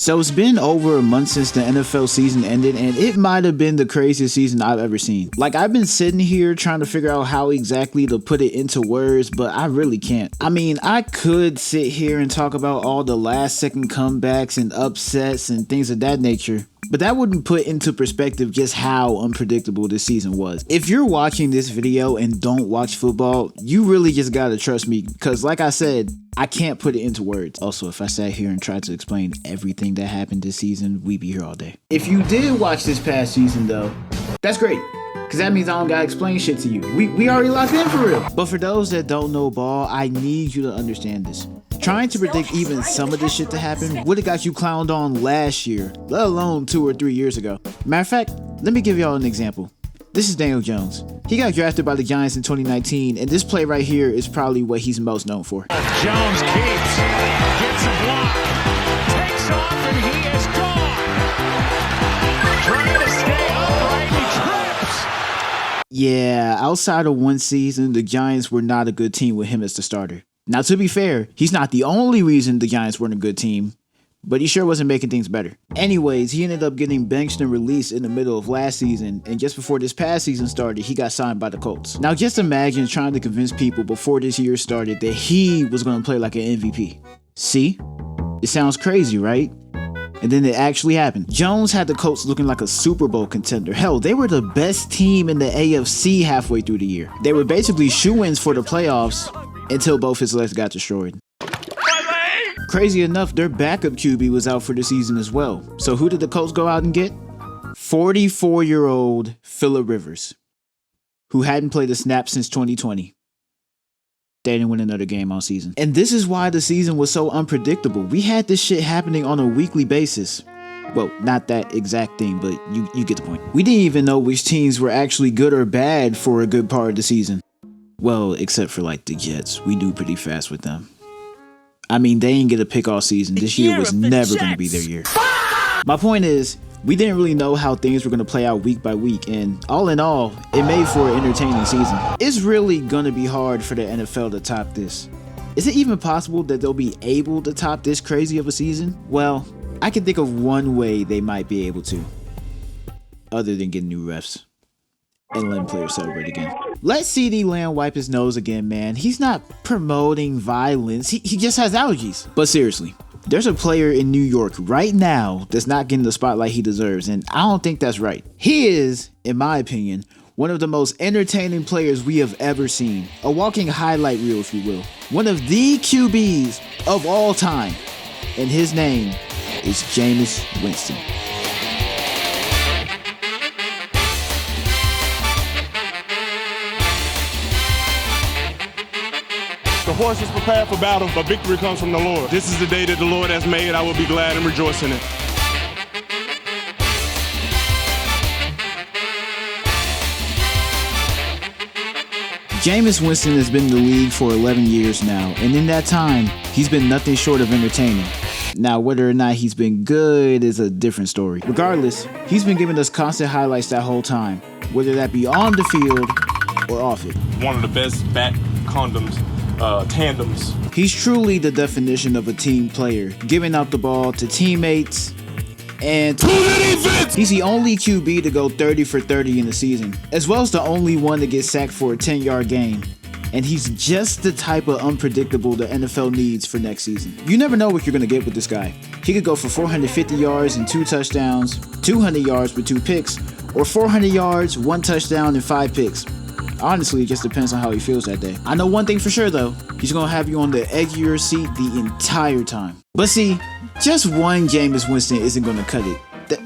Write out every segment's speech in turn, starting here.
So it's been over a month since the NFL season ended, and it might have been the craziest season I've ever seen. Like, I've been sitting here trying to figure out how exactly to put it into words, but I really can't. I mean, I could sit here and talk about all the last second comebacks and upsets and things of that nature, but that wouldn't put into perspective just how unpredictable this season was. If you're watching this video and don't watch football, you really just gotta trust me, because like I said, I can't put it into words. Also, if I sat here and tried to explain everything that happened this season, we'd be here all day. If you did watch this past season though, that's great, because that means I don't gotta explain shit to you. We already locked in for real. But for those that don't know ball, I need you to understand this. Trying to predict even some of this shit to happen would have got you clowned on last year, let alone 2 or 3 years ago. Matter of fact, let me give y'all an example. This is Daniel Jones. He got drafted by the Giants in 2019, and this play right here is probably what he's most known for. Jones keeps, gets a block, takes off, and he is gone. Trying to stay upright, he trips. Yeah, outside of one season, the Giants were not a good team with him as the starter. Now, to be fair, he's not the only reason the Giants weren't a good team, but he sure wasn't making things better. Anyways, he ended up getting benched and released in the middle of last season, and just before this past season started, he got signed by the Colts. Now, just imagine trying to convince people before this year started that he was going to play like an MVP. See? It sounds crazy, right? And then it actually happened. Jones had the Colts looking like a Super Bowl contender. Hell, they were the best team in the AFC halfway through the year. They were basically shoo-ins for the playoffs until both his legs got destroyed. Crazy enough, their backup QB was out for the season as well. So who did the Colts go out and get? 44-year-old Phillip Rivers, who hadn't played a snap since 2020. They didn't win another game all season. And this is why the season was so unpredictable. We had this shit happening on a weekly basis. Well, not that exact thing, but you get the point. We didn't even know which teams were actually good or bad for a good part of the season. Well, except for like the Jets. We knew pretty fast with them. I mean, they didn't get a pick all season. This year was never going to be their year. My point is, we didn't really know how things were going to play out week by week, and all in all, it made for an entertaining season. It's really going to be hard for the NFL to top this. Is it even possible that they'll be able to top this crazy of a season? Well, I can think of one way they might be able to, other than getting new refs and letting players celebrate again. Let CeeDee Lamb wipe his nose again, man. He's not promoting violence. He just has allergies. But seriously, there's a player in New York right now that's not getting the spotlight he deserves, and I don't think that's right. He is, in my opinion, one of the most entertaining players we have ever seen. A walking highlight reel, if you will. One of the QBs of all time. And his name is Jameis Winston. The horse is prepared for battle, but victory comes from the Lord. This is the day that the Lord has made. I will be glad and rejoice in it. Jameis Winston has been in the league for 11 years now, and in that time, he's been nothing short of entertaining. Now, whether or not he's been good is a different story. Regardless, he's been giving us constant highlights that whole time, whether that be on the field or off it. One of the best back tandems. He's truly the definition of a team player, giving out the ball to teammates and he's the only QB to go 30 for 30 in the season, as well as the only one to get sacked for a 10-yard gain. And he's just the type of unpredictable the NFL needs for next season. You never know what you're going to get with this guy. He could go for 450 yards and 2 touchdowns, 200 yards with 2 picks, or 400 yards, 1 touchdown, and 5 picks. Honestly, it just depends on how he feels that day. I know one thing for sure though, he's gonna have you on the edge of your seat the entire time. But see, just one Jameis Winston isn't gonna cut it.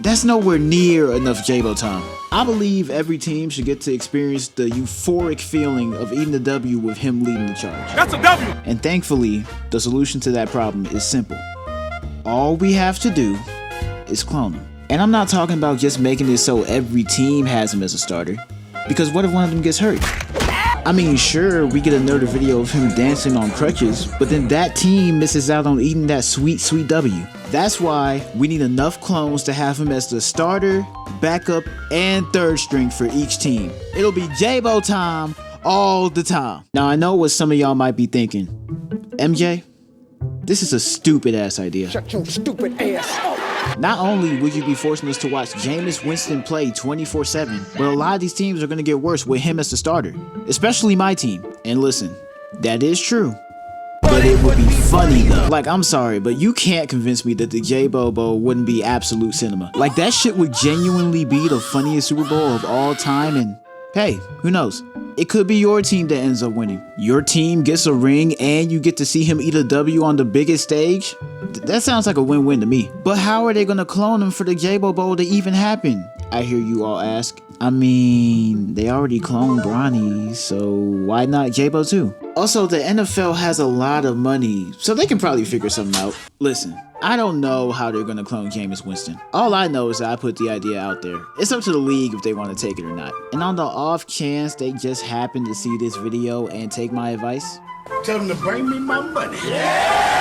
That's nowhere near enough J-Bo time. I believe every team should get to experience the euphoric feeling of eating the W with him leading the charge. That's a W! And thankfully, the solution to that problem is simple. All we have to do is clone him. And I'm not talking about just making it so every team has him as a starter. Because what if one of them gets hurt? I mean, sure, we get another video of him dancing on crutches, but then that team misses out on eating that sweet, sweet W. That's why we need enough clones to have him as the starter, backup, and third string for each team. It'll be J-Bo time all the time. Now, I know what some of y'all might be thinking. MJ, this is a stupid ass idea. Shut your stupid ass up. Not only would you be forcing us to watch Jameis Winston play 24/7, but a lot of these teams are going to get worse with him as the starter, especially my team. And listen, that is true. But it would be funny though. Like, I'm sorry, but you can't convince me that the J-Bobo wouldn't be absolute cinema. Like, that shit would genuinely be the funniest Super Bowl of all time, and hey, who knows? It could be your team that ends up winning. Your team gets a ring and you get to see him eat a W on the biggest stage? That sounds like a win-win to me. But how are they gonna clone him for the J-Bobo to even happen? I hear you all ask. I mean, they already cloned Bronny, so why not J-Bo too? Also, the NFL has a lot of money, so they can probably figure something out. Listen, I don't know how they're gonna clone Jameis Winston. All I know is that I put the idea out there. It's up to the league if they want to take it or not. And on the off chance they just happen to see this video and take my advice, tell them to bring me my money. Yeah!